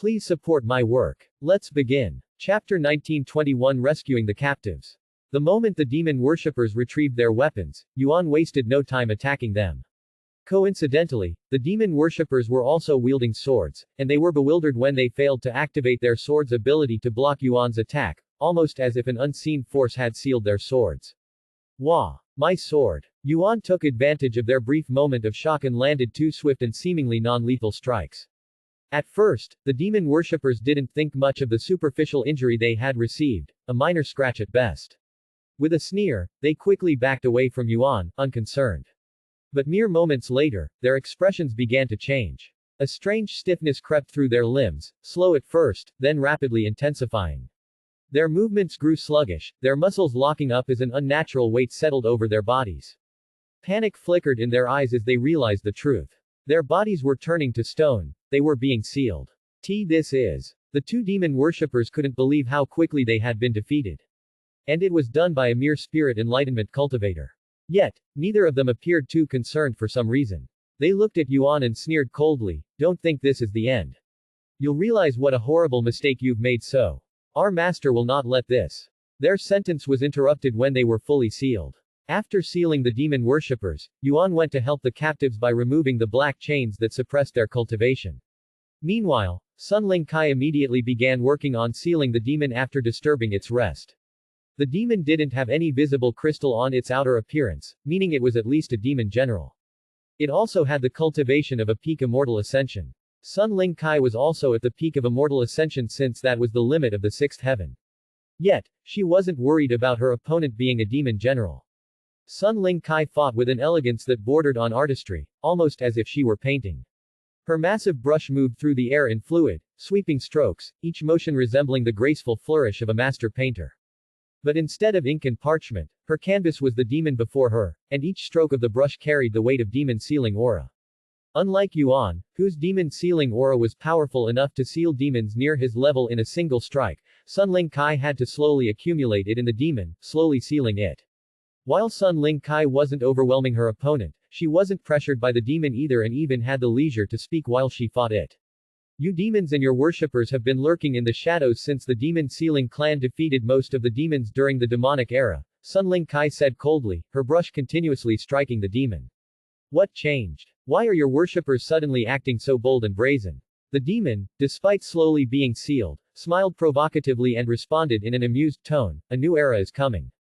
Please support my work. Let's begin. Chapter 1921 Rescuing the Captives. The moment the demon worshippers retrieved their weapons, Yuan wasted no time attacking them. Coincidentally, the demon worshippers were also wielding swords, and they were bewildered when they failed to activate their sword's ability to block Yuan's attack, almost as if an unseen force had sealed their swords. Wah! My sword! Yuan took advantage of their brief moment of shock and landed two swift and seemingly non-lethal strikes. At first, the demon worshippers didn't think much of the superficial injury they had received, a minor scratch at best. With a sneer, they quickly backed away from Yuan, unconcerned. But mere moments later, their expressions began to change. A strange stiffness crept through their limbs, slow at first, then rapidly intensifying. Their movements grew sluggish, their muscles locking up as an unnatural weight settled over their bodies. Panic flickered in their eyes as they realized the truth. Their bodies were turning to stone, they were being sealed. This is. The two demon worshippers couldn't believe how quickly they had been defeated. And it was done by a mere spirit enlightenment cultivator. Yet, neither of them appeared too concerned for some reason. They looked at Yuan and sneered coldly, "Don't think this is the end. You'll realize what a horrible mistake you've made so. Our master will not let this." Their sentence was interrupted when they were fully sealed. After sealing the demon worshippers, Yuan went to help the captives by removing the black chains that suppressed their cultivation. Meanwhile, Sun Ling Kai immediately began working on sealing the demon after disturbing its rest. The demon didn't have any visible crystal on its outer appearance, meaning it was at least a demon general. It also had the cultivation of a peak immortal ascension. Sun Ling Kai was also at the peak of immortal ascension since that was the limit of the sixth heaven. Yet, she wasn't worried about her opponent being a demon general. Sun Ling Kai fought with an elegance that bordered on artistry, almost as if she were painting. Her massive brush moved through the air in fluid, sweeping strokes, each motion resembling the graceful flourish of a master painter. But instead of ink and parchment, her canvas was the demon before her, and each stroke of the brush carried the weight of demon sealing aura. Unlike Yuan, whose demon sealing aura was powerful enough to seal demons near his level in a single strike, Sun Ling Kai had to slowly accumulate it in the demon, slowly sealing it. While Sun Ling Kai wasn't overwhelming her opponent, she wasn't pressured by the demon either and even had the leisure to speak while she fought it. "You demons and your worshippers have been lurking in the shadows since the demon sealing clan defeated most of the demons during the demonic era," Sun Ling Kai said coldly, her brush continuously striking the demon. "What changed? Why are your worshippers suddenly acting so bold and brazen?" The demon, despite slowly being sealed, smiled provocatively and responded in an amused tone, "A new era is coming."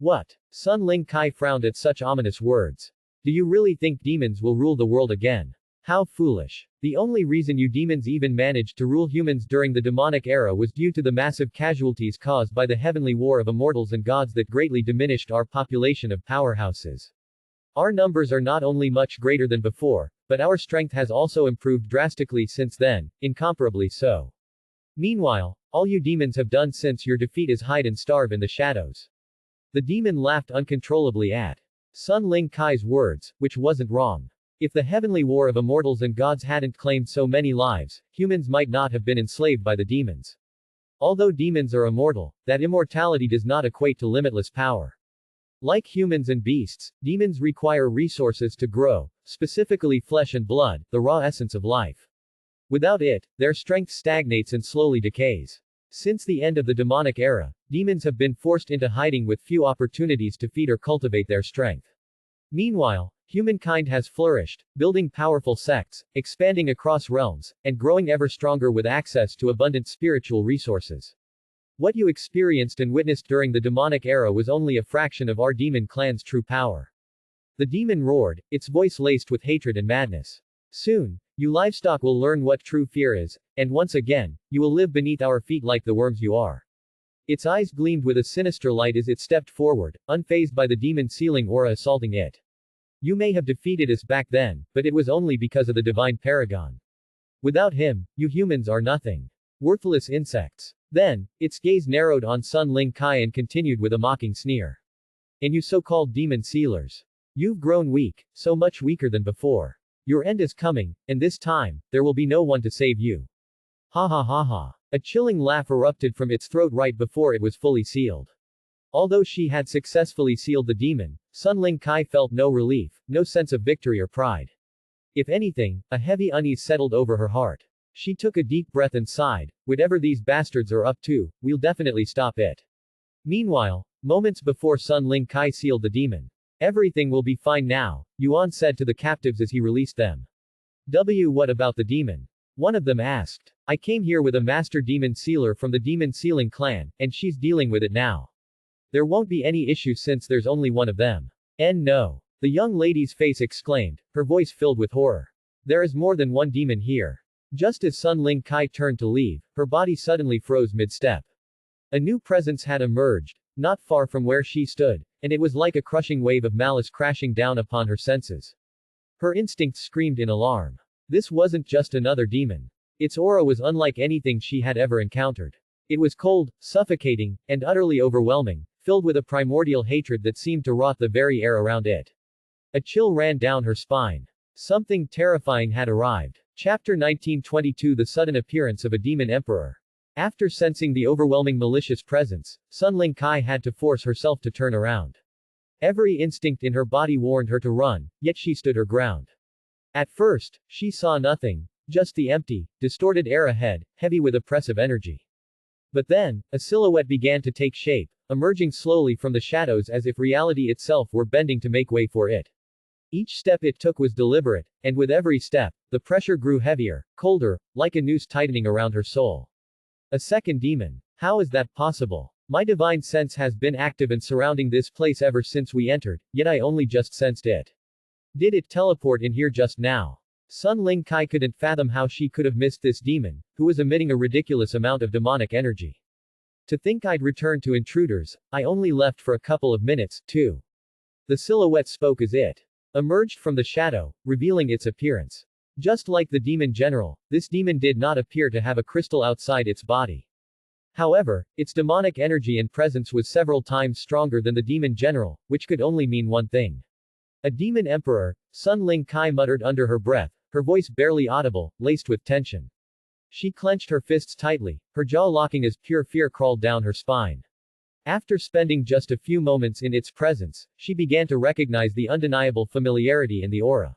"What?" Sun Ling Kai frowned at such ominous words. "Do you really think demons will rule the world again? How foolish. The only reason you demons even managed to rule humans during the demonic era was due to the massive casualties caused by the heavenly war of immortals and gods that greatly diminished our population of powerhouses. Our numbers are not only much greater than before, but our strength has also improved drastically since then, incomparably so. Meanwhile, all you demons have done since your defeat is hide and starve in the shadows." The demon laughed uncontrollably at Sun Ling Kai's words, which wasn't wrong. If the heavenly war of immortals and gods hadn't claimed so many lives, humans might not have been enslaved by the demons. Although demons are immortal, that immortality does not equate to limitless power. Like humans and beasts, demons require resources to grow, specifically flesh and blood, the raw essence of life. Without it, their strength stagnates and slowly decays. Since the end of the demonic era, demons have been forced into hiding with few opportunities to feed or cultivate their strength. Meanwhile, humankind has flourished, building powerful sects, expanding across realms, and growing ever stronger with access to abundant spiritual resources. What you experienced and witnessed during the demonic era was only a fraction of our demon clan's true power. The demon roared, its voice laced with hatred and madness. "Soon, you livestock will learn what true fear is, and once again, you will live beneath our feet like the worms you are." Its eyes gleamed with a sinister light as it stepped forward, unfazed by the demon sealing aura assaulting it. "You may have defeated us back then, but it was only because of the divine paragon. Without him, you humans are nothing. Worthless insects." Then, its gaze narrowed on Sun Ling Kai and continued with a mocking sneer. "And you so-called demon sealers. You've grown weak, so much weaker than before. Your end is coming, and this time, there will be no one to save you. Ha ha ha ha." A chilling laugh erupted from its throat right before it was fully sealed. Although she had successfully sealed the demon, Sun Ling Kai felt no relief, no sense of victory or pride. If anything, a heavy unease settled over her heart. She took a deep breath and sighed, whatever these bastards are up to, we'll definitely stop it. Meanwhile, moments before Sun Ling Kai sealed the demon. Everything will be fine now, Yuan said to the captives as he released them. What about the demon? One of them asked. I came here with a master demon sealer from the demon sealing clan, and she's dealing with it now. There won't be any issue since there's only one of them. No. The young lady's face exclaimed, her voice filled with horror. There is more than one demon here. Just as Sun Ling Kai turned to leave, her body suddenly froze mid-step. A new presence had emerged, not far from where she stood, and it was like a crushing wave of malice crashing down upon her senses. Her instincts screamed in alarm. This wasn't just another demon. Its aura was unlike anything she had ever encountered. It was cold, suffocating, and utterly overwhelming, filled with a primordial hatred that seemed to rot the very air around it. A chill ran down her spine. Something terrifying had arrived. Chapter 1922 The sudden appearance of a demon emperor. After sensing the overwhelming malicious presence, Sun Ling Kai had to force herself to turn around. Every instinct in her body warned her to run, yet she stood her ground. At first, she saw nothing, just the empty, distorted air ahead, heavy with oppressive energy. But then, a silhouette began to take shape, emerging slowly from the shadows as if reality itself were bending to make way for it. Each step it took was deliberate, and with every step, the pressure grew heavier, colder, like a noose tightening around her soul. A second demon. How is that possible? My divine sense has been active and surrounding this place ever since we entered, yet I only just sensed it. Did it teleport in here just now? Sun Ling Kai couldn't fathom how she could have missed this demon, who was emitting a ridiculous amount of demonic energy. To think I'd return to intruders, I only left for a couple of minutes, too. The silhouette spoke as it emerged from the shadow, revealing its appearance. Just like the demon general, this demon did not appear to have a crystal outside its body. However, its demonic energy and presence was several times stronger than the demon general, which could only mean one thing. A demon emperor, Sun Ling Kai muttered under her breath, her voice barely audible, laced with tension. She clenched her fists tightly, her jaw locking as pure fear crawled down her spine. After spending just a few moments in its presence, she began to recognize the undeniable familiarity in the aura.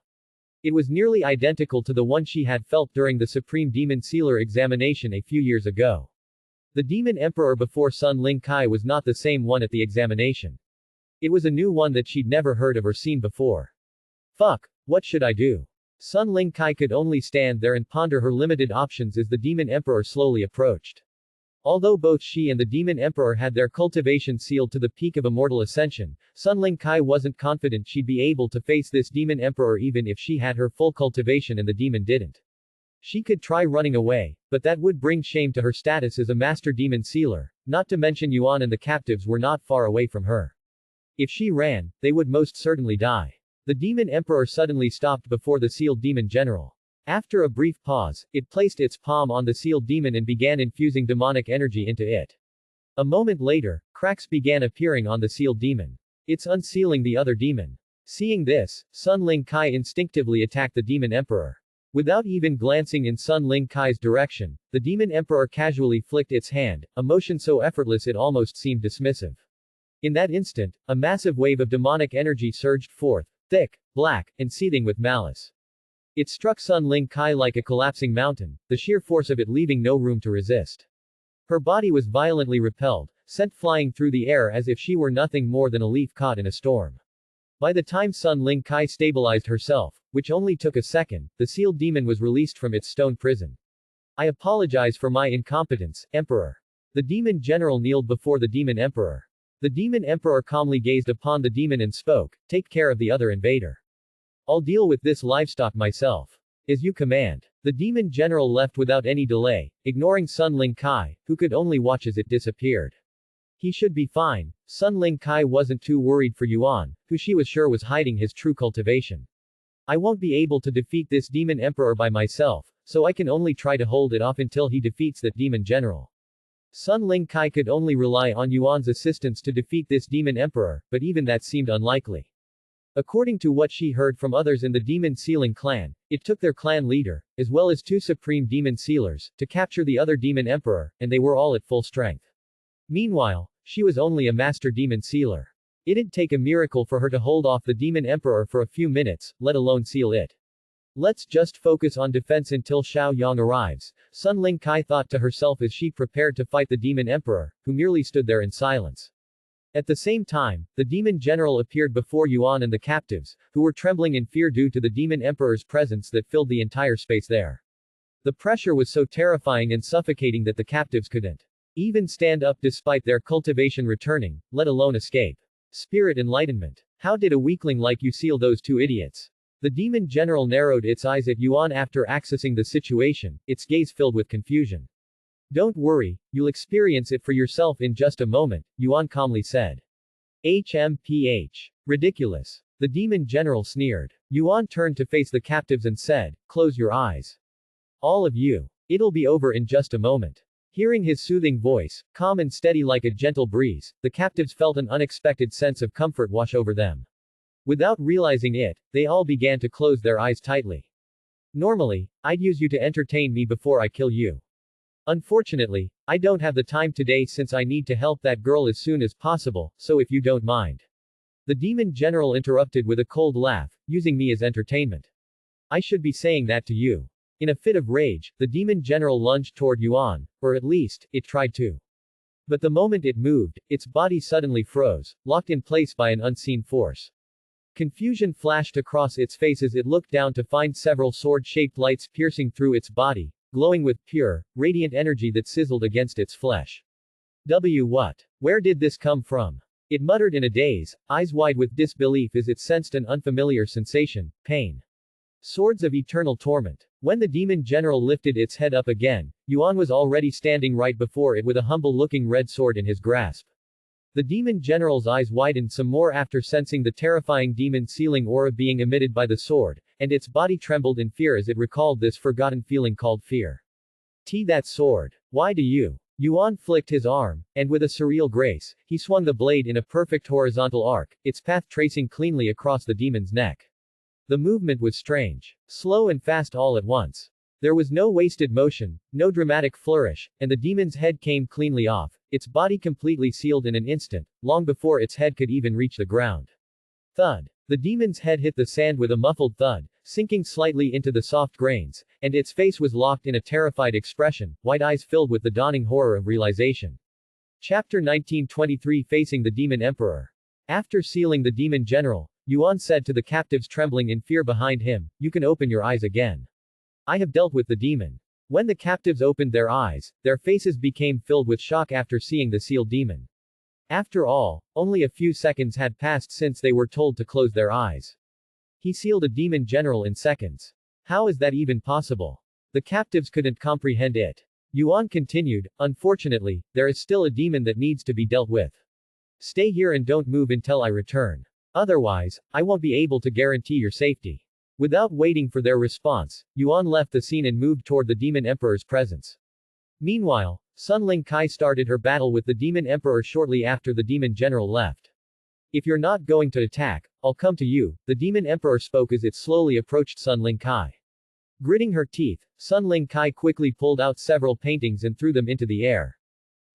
It was nearly identical to the one she had felt during the Supreme Demon Sealer examination a few years ago. The demon emperor before Sun Ling Kai was not the same one at the examination. It was a new one that she'd never heard of or seen before. Fuck, what should I do? Sun Ling Kai could only stand there and ponder her limited options as the demon emperor slowly approached. Although both she and the demon emperor had their cultivation sealed to the peak of immortal ascension, Sun Ling Kai wasn't confident she'd be able to face this demon emperor even if she had her full cultivation and the demon didn't. She could try running away, but that would bring shame to her status as a master demon sealer, not to mention Yuan and the captives were not far away from her. If she ran, they would most certainly die. The demon emperor suddenly stopped before the sealed demon general. After a brief pause, it placed its palm on the sealed demon and began infusing demonic energy into it. A moment later, cracks began appearing on the sealed demon. It's unsealing the other demon. Seeing this, Sun Ling Kai instinctively attacked the demon emperor. Without even glancing in Sun Ling Kai's direction, the demon emperor casually flicked its hand, a motion so effortless it almost seemed dismissive. In that instant, a massive wave of demonic energy surged forth, thick, black, and seething with malice. It struck Sun Ling Kai like a collapsing mountain, the sheer force of it leaving no room to resist. Her body was violently repelled, sent flying through the air as if she were nothing more than a leaf caught in a storm. By the time Sun Ling Kai stabilized herself, which only took a second, the sealed demon was released from its stone prison. I apologize for my incompetence, Emperor. The demon general kneeled before the demon emperor. The demon emperor calmly gazed upon the demon and spoke, "Take care of the other invader. I'll deal with this livestock myself. As you command." The demon general left without any delay, ignoring Sun Ling Kai, who could only watch as it disappeared. He should be fine. Sun Ling Kai wasn't too worried for Yuan, who she was sure was hiding his true cultivation. I won't be able to defeat this demon emperor by myself, so I can only try to hold it off until he defeats that demon general. Sun Ling Kai could only rely on Yuan's assistance to defeat this demon emperor, but even that seemed unlikely. According to what she heard from others in the demon sealing clan, it took their clan leader, as well as 2 supreme demon sealers, to capture the other demon emperor, and they were all at full strength. Meanwhile, she was only a master demon sealer. It'd take a miracle for her to hold off the demon emperor for a few minutes, let alone seal it. Let's just focus on defense until Xiao Yang arrives, Sun Ling Kai thought to herself as she prepared to fight the demon emperor, who merely stood there in silence. At the same time, the demon general appeared before Yuan and the captives, who were trembling in fear due to the demon emperor's presence that filled the entire space there. The pressure was so terrifying and suffocating that the captives couldn't even stand up despite their cultivation returning, let alone escape. Spirit enlightenment. How did a weakling like you seal those two idiots? The demon general narrowed its eyes at Yuan after accessing the situation, its gaze filled with confusion. Don't worry, you'll experience it for yourself in just a moment, Yuan calmly said. HMPH. Ridiculous. The demon general sneered. Yuan turned to face the captives and said, close your eyes. All of you. It'll be over in just a moment. Hearing his soothing voice, calm and steady like a gentle breeze, the captives felt an unexpected sense of comfort wash over them. Without realizing it, they all began to close their eyes tightly. Normally, I'd use you to entertain me before I kill you. Unfortunately, I don't have the time today since I need to help that girl as soon as possible, so if you don't mind. The demon general interrupted with a cold laugh, using me as entertainment. I should be saying that to you. In a fit of rage, the demon general lunged toward Yuan, or at least, it tried to. But the moment it moved, its body suddenly froze, locked in place by an unseen force. Confusion flashed across its face as it looked down to find several sword-shaped lights piercing through its body, glowing with pure, radiant energy that sizzled against its flesh. What? Where did this come from? It muttered in a daze, eyes wide with disbelief as it sensed an unfamiliar sensation, pain. Swords of eternal torment. When the demon general lifted its head up again, Yuan was already standing right before it with a humble-looking red sword in his grasp. The demon general's eyes widened some more after sensing the terrifying demon-sealing aura being emitted by the sword, and its body trembled in fear as it recalled this forgotten feeling called fear. That sword. Why do you? Yuan flicked his arm, and with a surreal grace, he swung the blade in a perfect horizontal arc, its path tracing cleanly across the demon's neck. The movement was strange. Slow and fast all at once. There was no wasted motion, no dramatic flourish, and the demon's head came cleanly off, its body completely sealed in an instant, long before its head could even reach the ground. Thud. The demon's head hit the sand with a muffled thud, sinking slightly into the soft grains, and its face was locked in a terrified expression, wide eyes filled with the dawning horror of realization. Chapter 1923 Facing the Demon Emperor. After sealing the demon general, Yuan said to the captives trembling in fear behind him, you can open your eyes again. I have dealt with the demon. When the captives opened their eyes, their faces became filled with shock after seeing the sealed demon. After all, only a few seconds had passed since they were told to close their eyes. He sealed a demon general in seconds. How is that even possible? The captives couldn't comprehend it. Yuan continued, unfortunately, there is still a demon that needs to be dealt with. Stay here and don't move until I return. Otherwise, I won't be able to guarantee your safety. Without waiting for their response, Yuan left the scene and moved toward the demon emperor's presence. Meanwhile, Sun Ling Kai started her battle with the demon emperor shortly after the demon general left. If you're not going to attack, I'll come to you, the demon emperor spoke as it slowly approached Sun Ling Kai. Gritting her teeth, Sun Ling Kai quickly pulled out several paintings and threw them into the air.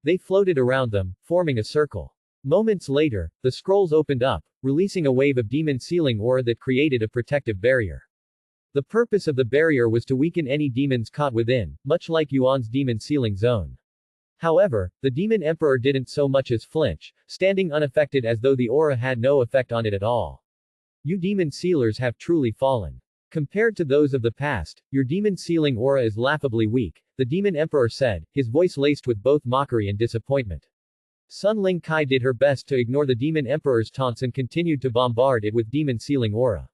They floated around them, forming a circle. Moments later, the scrolls opened up, releasing a wave of demon sealing aura that created a protective barrier. The purpose of the barrier was to weaken any demons caught within, much like Yuan's demon sealing zone. However, the demon emperor didn't so much as flinch, standing unaffected as though the aura had no effect on it at all. You demon sealers have truly fallen. Compared to those of the past, your demon sealing aura is laughably weak, the demon emperor said, his voice laced with both mockery and disappointment. Sun Ling Kai did her best to ignore the demon emperor's taunts and continued to bombard it with demon sealing aura.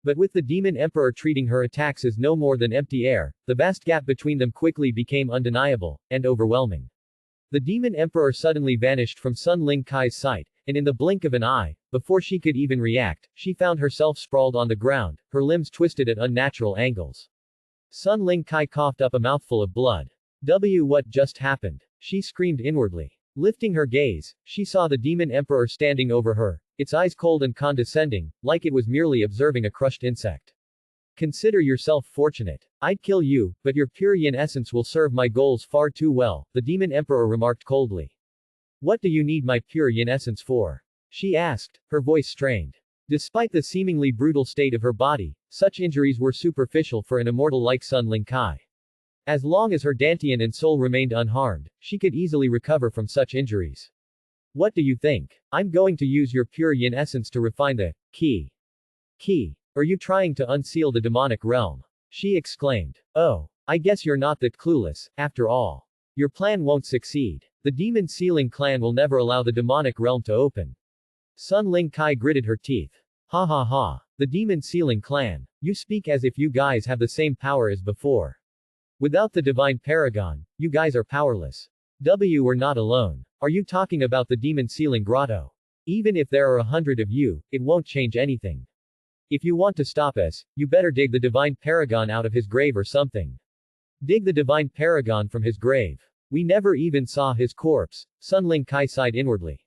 But with the demon emperor treating her attacks as no more than empty air, the vast gap between them quickly became undeniable, and overwhelming. The demon emperor suddenly vanished from Sun Ling Kai's sight, and in the blink of an eye, before she could even react, she found herself sprawled on the ground, her limbs twisted at unnatural angles. Sun Ling Kai coughed up a mouthful of blood. What just happened? She screamed inwardly. Lifting her gaze, she saw the demon emperor standing over her, its eyes cold and condescending, like it was merely observing a crushed insect. Consider yourself fortunate. I'd kill you, but your pure yin essence will serve my goals far too well, the demon emperor remarked coldly. What do you need my pure yin essence for? She asked, her voice strained. Despite the seemingly brutal state of her body, Such injuries were superficial for an immortal like Sun Ling Kai. As long as her Dantian and soul remained unharmed, she could easily recover from such injuries. What do you think? I'm going to use your pure yin essence to refine the key. Key. Are you trying to unseal the demonic realm? She exclaimed. Oh, I guess you're not that clueless, after all. Your plan won't succeed. The demon sealing clan will never allow the demonic realm to open. Sun Ling Kai gritted her teeth. Ha ha ha. The demon sealing clan. You speak as if you guys have the same power as before. Without the divine paragon, you guys are powerless. We're not alone. Are you talking about the demon sealing grotto? Even if there are 100 of you, it won't change anything. If you want to stop us, you better dig the divine paragon out of his grave or something. Dig the divine paragon from his grave. We never even saw his corpse, Sun Ling Kai sighed inwardly.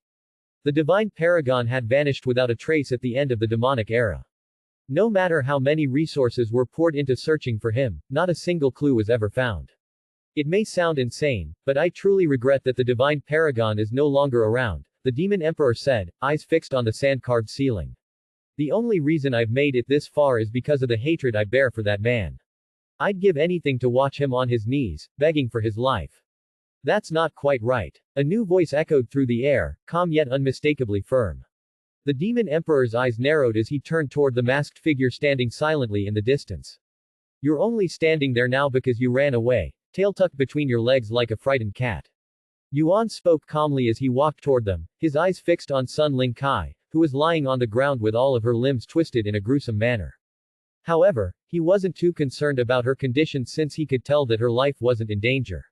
The divine paragon had vanished without a trace at the end of the demonic era. No matter how many resources were poured into searching for him, not a single clue was ever found. It may sound insane, but I truly regret that the divine paragon is no longer around, the demon emperor said, eyes fixed on the sand-carved ceiling. The only reason I've made it this far is because of the hatred I bear for that man. I'd give anything to watch him on his knees, begging for his life. That's not quite right. A new voice echoed through the air, calm yet unmistakably firm. The demon emperor's eyes narrowed as he turned toward the masked figure standing silently in the distance. You're only standing there now because you ran away, tail tucked between your legs like a frightened cat. Yuan spoke calmly as he walked toward them, his eyes fixed on Sun Ling Kai, who was lying on the ground with all of her limbs twisted in a gruesome manner. However, he wasn't too concerned about her condition since he could tell that her life wasn't in danger.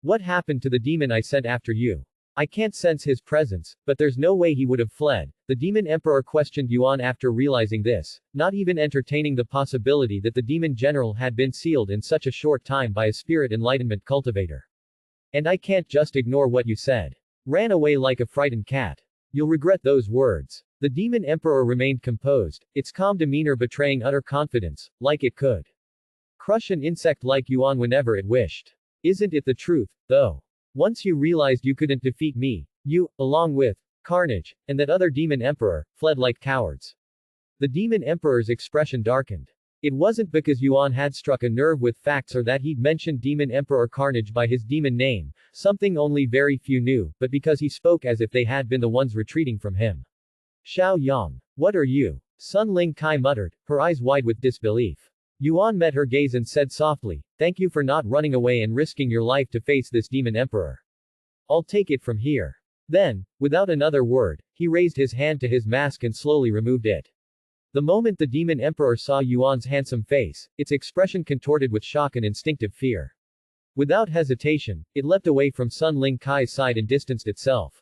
What happened to the demon I sent after you? I can't sense his presence, but there's no way he would have fled. The demon emperor questioned Yuan after realizing this, not even entertaining the possibility that the demon general had been sealed in such a short time by a spirit enlightenment cultivator. And I can't just ignore what you said. Ran away like a frightened cat. You'll regret those words. The demon emperor remained composed, its calm demeanor betraying utter confidence, like it could crush an insect like Yuan whenever it wished. Isn't it the truth, though? Once you realized you couldn't defeat me, you, along with Carnage, and that other demon emperor, fled like cowards. The demon emperor's expression darkened. It wasn't because Yuan had struck a nerve with facts or that he'd mentioned demon emperor Carnage by his demon name, something only very few knew, but because he spoke as if they had been the ones retreating from him. Xiao Yang. What are you? Sun Ling Kai muttered, her eyes wide with disbelief. Yuan met her gaze and said softly, thank you for not running away and risking your life to face this demon emperor. I'll take it from here. Then, without another word, he raised his hand to his mask and slowly removed it. The moment the demon emperor saw Yuan's handsome face, its expression contorted with shock and instinctive fear. Without hesitation, it leapt away from Sun Ling Kai's side and distanced itself.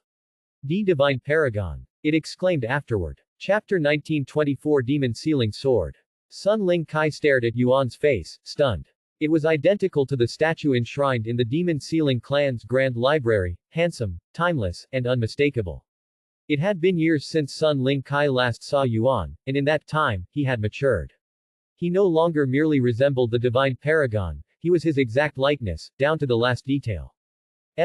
Divine Paragon. It exclaimed afterward. Chapter 1924 Demon Sealing Sword. Sun Ling Kai stared at Yuan's face, stunned. It was identical to the statue enshrined in the Demon Sealing clan's grand library, handsome, timeless, and unmistakable. It had been years since Sun Ling Kai last saw Yuan, and in that time, he had matured. He no longer merely resembled the divine paragon, he was his exact likeness, down to the last detail.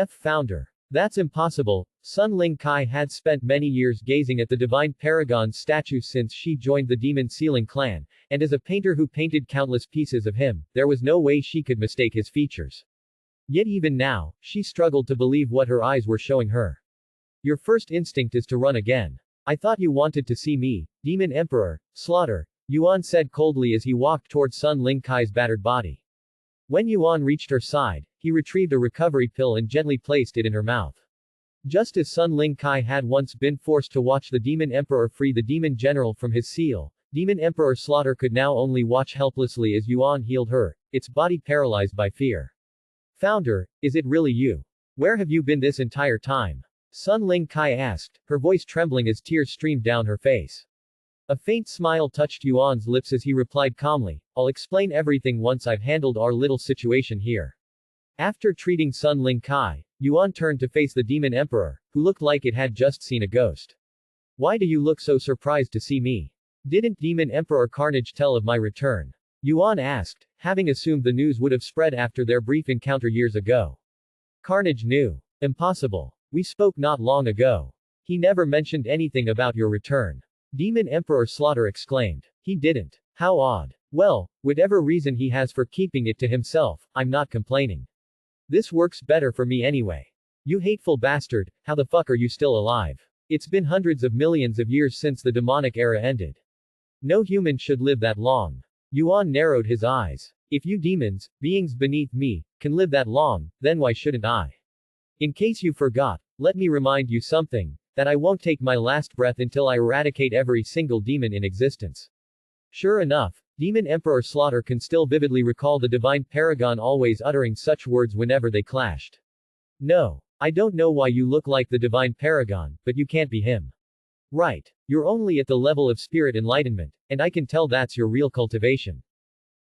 Founder. That's impossible. Sun Ling Kai had spent many years gazing at the divine paragon's statue since she joined the Demon Sealing clan, and as a painter who painted countless pieces of him, there was no way she could mistake his features. Yet even now, she struggled to believe what her eyes were showing her. Your first instinct is to run again. I thought you wanted to see me, Demon Emperor, slaughter, Yuan said coldly as he walked toward Sun Ling Kai's battered body. When Yuan reached her side, he retrieved a recovery pill and gently placed it in her mouth. Just as Sun Ling Kai had once been forced to watch the Demon Emperor free the Demon General from his seal, Demon Emperor Slaughter could now only watch helplessly as Yuan healed her, its body paralyzed by fear. Founder, is it really you? Where have you been this entire time? Sun Ling Kai asked, her voice trembling as tears streamed down her face. A faint smile touched Yuan's lips as he replied calmly, I'll explain everything once I've handled our little situation here. After treating Sun Ling Kai, Yuan turned to face the Demon Emperor, who looked like it had just seen a ghost. Why do you look so surprised to see me? Didn't Demon Emperor Carnage tell of my return? Yuan asked, having assumed the news would have spread after their brief encounter years ago. Carnage knew. Impossible. We spoke not long ago. He never mentioned anything about your return. Demon Emperor Slaughter exclaimed. He didn't. How odd. Well, whatever reason he has for keeping it to himself, I'm not complaining. This works better for me anyway. You hateful bastard, how the fuck are you still alive? It's been hundreds of millions of years since the demonic era ended. No human should live that long. Yuan narrowed his eyes. If you demons, beings beneath me, can live that long, then why shouldn't I? In case you forgot, let me remind you something, that I won't take my last breath until I eradicate every single demon in existence. Sure enough, Demon Emperor Slaughter can still vividly recall the divine paragon always uttering such words whenever they clashed. No. I don't know why you look like the divine paragon, but you can't be him. Right. You're only at the level of spirit enlightenment, and I can tell that's your real cultivation.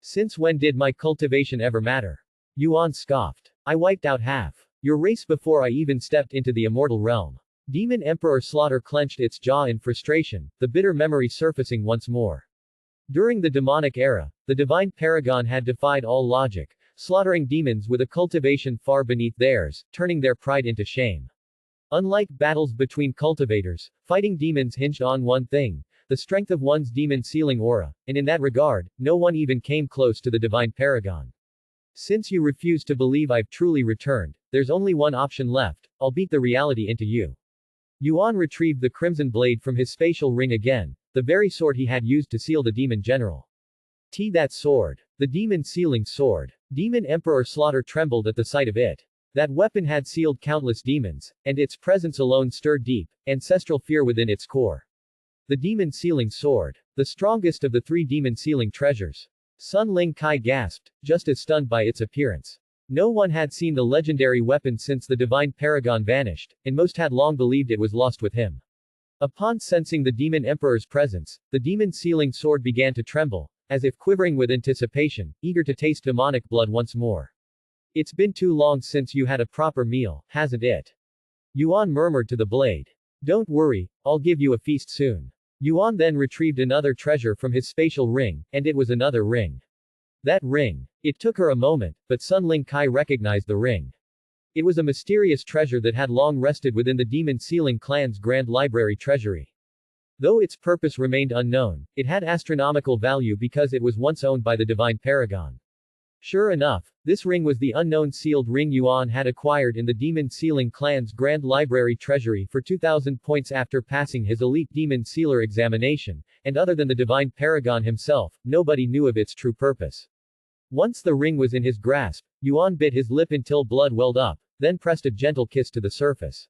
Since when did my cultivation ever matter? Yuan scoffed. I wiped out half your race before I even stepped into the immortal realm. Demon Emperor Slaughter clenched its jaw in frustration, the bitter memory surfacing once more. During the demonic era, the divine paragon had defied all logic, slaughtering demons with a cultivation far beneath theirs, turning their pride into shame. Unlike battles between cultivators, fighting demons hinged on one thing, the strength of one's demon-sealing aura, and in that regard, no one even came close to the divine paragon. Since you refuse to believe I've truly returned, there's only one option left, I'll beat the reality into you. Yuan retrieved the crimson blade from his spatial ring again, the very sword he had used to seal the demon general. That sword. The demon-sealing sword. Demon Emperor Slaughter trembled at the sight of it. That weapon had sealed countless demons, and its presence alone stirred deep, ancestral fear within its core. The demon-sealing sword. The strongest of the three demon-sealing treasures. Sun Ling Kai gasped, just as stunned by its appearance. No one had seen the legendary weapon since the divine paragon vanished, and most had long believed it was lost with him. Upon sensing the demon emperor's presence, the demon-sealing sword began to tremble, as if quivering with anticipation, eager to taste demonic blood once more. It's been too long since you had a proper meal, hasn't it? Yuan murmured to the blade. Don't worry, I'll give you a feast soon. Yuan then retrieved another treasure from his spatial ring, and it was another ring. That ring. It took her a moment, but Sun Ling Kai recognized the ring. It was a mysterious treasure that had long rested within the demon-sealing clan's grand library treasury. Though its purpose remained unknown, it had astronomical value because it was once owned by the divine paragon. Sure enough, this ring was the unknown sealed ring Yuan had acquired in the demon-sealing clan's grand library treasury for 2,000 points after passing his elite demon sealer examination, and other than the divine paragon himself, nobody knew of its true purpose. Once the ring was in his grasp, Yuan bit his lip until blood welled up, then pressed a gentle kiss to the surface.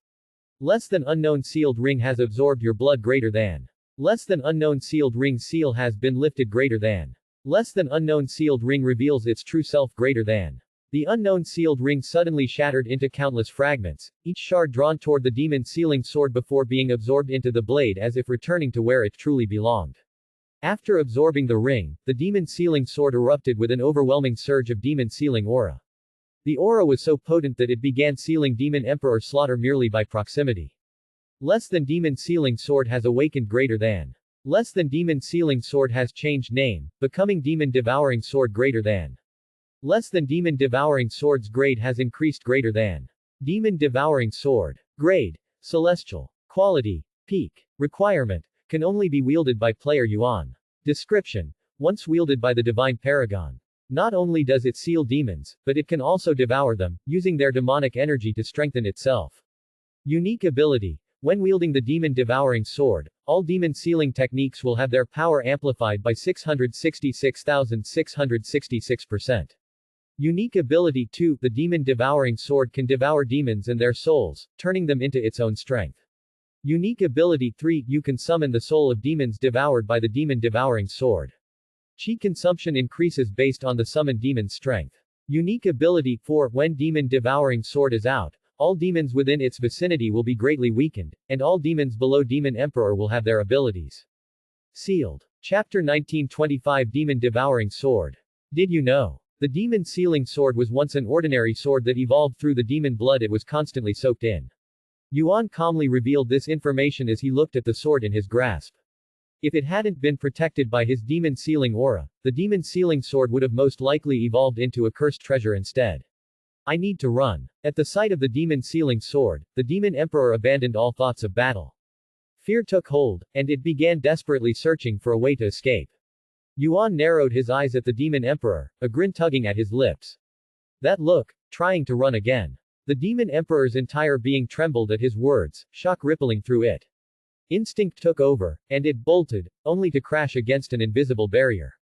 Less than unknown sealed ring has absorbed your blood greater than. Less than unknown sealed ring seal has been lifted greater than. Less than unknown sealed ring reveals its true self greater than. The unknown sealed ring suddenly shattered into countless fragments, each shard drawn toward the demon sealing sword before being absorbed into the blade as if returning to where it truly belonged. After absorbing the ring, the demon-sealing sword erupted with an overwhelming surge of demon-sealing aura. The aura was so potent that it began sealing Demon Emperor Slaughter merely by proximity. Less than demon-sealing sword has awakened greater than. Less than demon-sealing sword has changed name, becoming demon-devouring sword greater than. Less than demon-devouring sword's grade has increased greater than. Demon-devouring sword. Grade. Celestial. Quality. Peak. Requirement. Can only be wielded by player Yuan. Description. Once wielded by the divine paragon. Not only does it seal demons, but it can also devour them, using their demonic energy to strengthen itself. Unique ability. When wielding the demon-devouring sword, all demon-sealing techniques will have their power amplified by 666,666%. Unique ability 2. The demon-devouring sword can devour demons and their souls, turning them into its own strength. Unique ability 3. You can summon the soul of demons devoured by the demon-devouring sword. Chi consumption increases based on the summoned demon's strength. Unique ability 4. When demon-devouring sword is out, all demons within its vicinity will be greatly weakened, and all demons below Demon Emperor will have their abilities sealed. Chapter 1925 Demon-Devouring Sword. Did you know? The demon-sealing sword was once an ordinary sword that evolved through the demon blood it was constantly soaked in. Yuan calmly revealed this information as he looked at the sword in his grasp. If it hadn't been protected by his demon-sealing aura, the demon-sealing sword would have most likely evolved into a cursed treasure instead. I need to run. At the sight of the demon-sealing sword, the demon emperor abandoned all thoughts of battle. Fear took hold, and it began desperately searching for a way to escape. Yuan narrowed his eyes at the Demon Emperor, a grin tugging at his lips. That look, trying to run again. The Demon Emperor's entire being trembled at his words, shock rippling through it. Instinct took over, and it bolted, only to crash against an invisible barrier.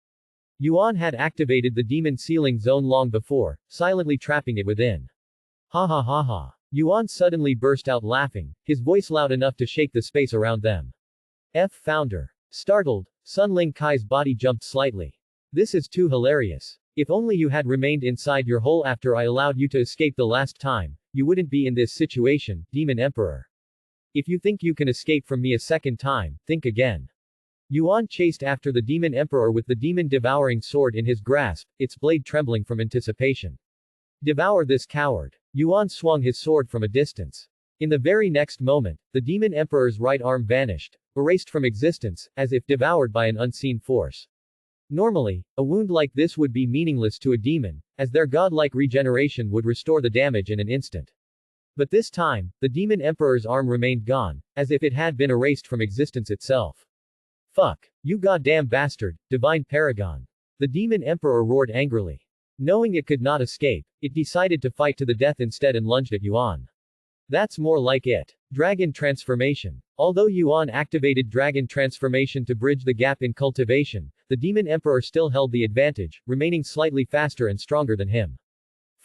Yuan had activated the demon sealing zone long before, silently trapping it within. Ha ha ha ha. Yuan suddenly burst out laughing, his voice loud enough to shake the space around them. Founder. Startled, Sun Ling Kai's body jumped slightly. This is too hilarious. If only you had remained inside your hole after I allowed you to escape the last time, you wouldn't be in this situation, Demon Emperor. If you think you can escape from me a second time, think again. Yuan chased after the Demon Emperor with the demon devouring sword in his grasp, its blade trembling from anticipation. Devour this coward. Yuan swung his sword from a distance. In the very next moment, the Demon Emperor's right arm vanished, erased from existence, as if devoured by an unseen force. Normally, a wound like this would be meaningless to a demon, as their godlike regeneration would restore the damage in an instant. But this time, the Demon Emperor's arm remained gone, as if it had been erased from existence itself. Fuck. You goddamn bastard, Divine Paragon. The Demon Emperor roared angrily. Knowing it could not escape, it decided to fight to the death instead and lunged at Yuan. That's more like it. Dragon Transformation. Although Yuan activated Dragon Transformation to bridge the gap in cultivation, the Demon Emperor still held the advantage, remaining slightly faster and stronger than him.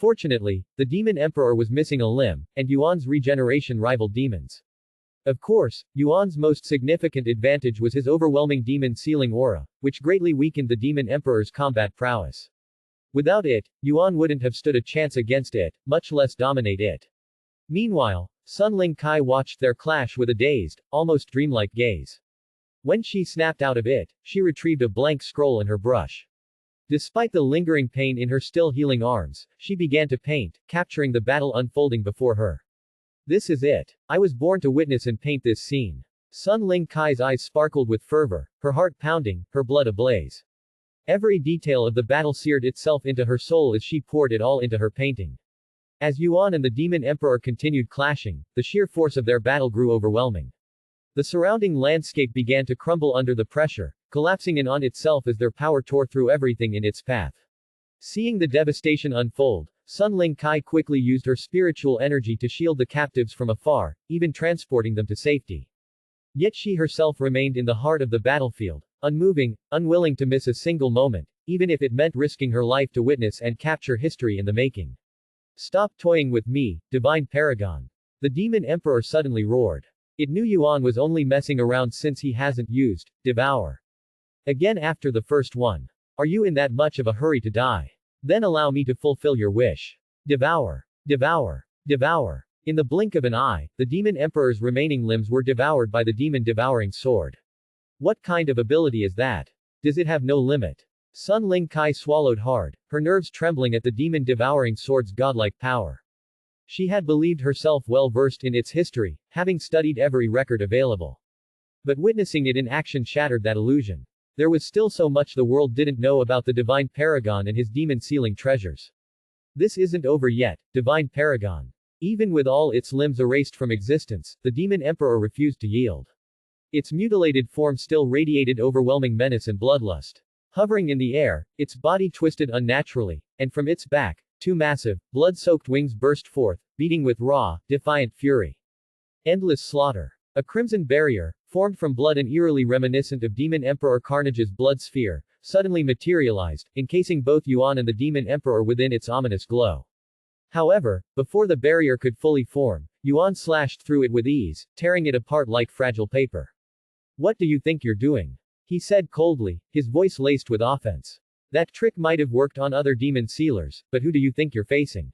Fortunately, the Demon Emperor was missing a limb, and Yuan's regeneration rivaled demons. Of course, Yuan's most significant advantage was his overwhelming demon sealing aura, which greatly weakened the Demon Emperor's combat prowess. Without it, Yuan wouldn't have stood a chance against it, much less dominate it. Meanwhile, Sun Ling Kai watched their clash with a dazed, almost dreamlike gaze. When she snapped out of it, she retrieved a blank scroll in her brush. Despite the lingering pain in her still healing arms, she began to paint, capturing the battle unfolding before her. This is it. I was born to witness and paint this scene. Sun Ling Kai's eyes sparkled with fervor, her heart pounding, her blood ablaze. Every detail of the battle seared itself into her soul as she poured it all into her painting. As Yuan and the Demon Emperor continued clashing, the sheer force of their battle grew overwhelming. The surrounding landscape began to crumble under the pressure, collapsing in on itself as their power tore through everything in its path. Seeing the devastation unfold, Sun Ling Kai quickly used her spiritual energy to shield the captives from afar, even transporting them to safety. Yet she herself remained in the heart of the battlefield, unmoving, unwilling to miss a single moment, even if it meant risking her life to witness and capture history in the making. Stop toying with me, Divine Paragon. The Demon Emperor suddenly roared. It knew Yuan was only messing around since he hasn't used devour again after the first one. Are you in that much of a hurry to die? Then allow me to fulfill your wish. Devour. Devour. Devour. In the blink of an eye, the Demon Emperor's remaining limbs were devoured by the demon devouring sword. What kind of ability is that? Does it have no limit? Sun Ling Kai swallowed hard, her nerves trembling at the demon devouring sword's godlike power. She had believed herself well versed in its history, having studied every record available. But witnessing it in action shattered that illusion. There was still so much the world didn't know about the Divine Paragon and his demon-sealing treasures. This isn't over yet, Divine Paragon. Even with all its limbs erased from existence, the Demon Emperor refused to yield. Its mutilated form still radiated overwhelming menace and bloodlust. Hovering in the air, its body twisted unnaturally, and from its back, two massive, blood-soaked wings burst forth, beating with raw, defiant fury. Endless slaughter. A crimson barrier, formed from blood and eerily reminiscent of Demon Emperor Carnage's blood sphere, suddenly materialized, encasing both Yuan and the Demon Emperor within its ominous glow. However, before the barrier could fully form, Yuan slashed through it with ease, tearing it apart like fragile paper. What do you think you're doing? He said coldly, his voice laced with offense. That trick might have worked on other demon sealers, but who do you think you're facing?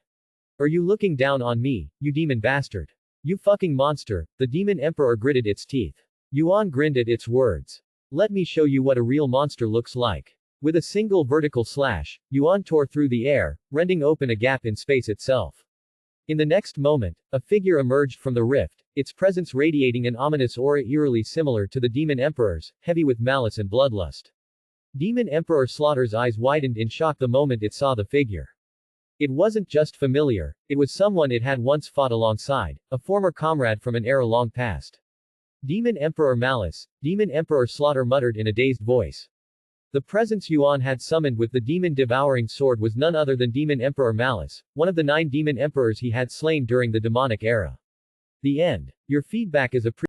Are you looking down on me, you demon bastard? You fucking monster, the Demon Emperor gritted its teeth. Yuan grinned at its words. Let me show you what a real monster looks like. With a single vertical slash, Yuan tore through the air, rending open a gap in space itself. In the next moment, a figure emerged from the rift, its presence radiating an ominous aura eerily similar to the Demon Emperor's, heavy with malice and bloodlust. Demon Emperor Slaughter's eyes widened in shock the moment it saw the figure. It wasn't just familiar, it was someone it had once fought alongside, a former comrade from an era long past. Demon Emperor Malice, Demon Emperor Slaughter muttered in a dazed voice. The presence Yuan had summoned with the demon-devouring sword was none other than Demon Emperor Malice, one of the 9 demon emperors he had slain during the demonic era. The end. Your feedback is appreciated.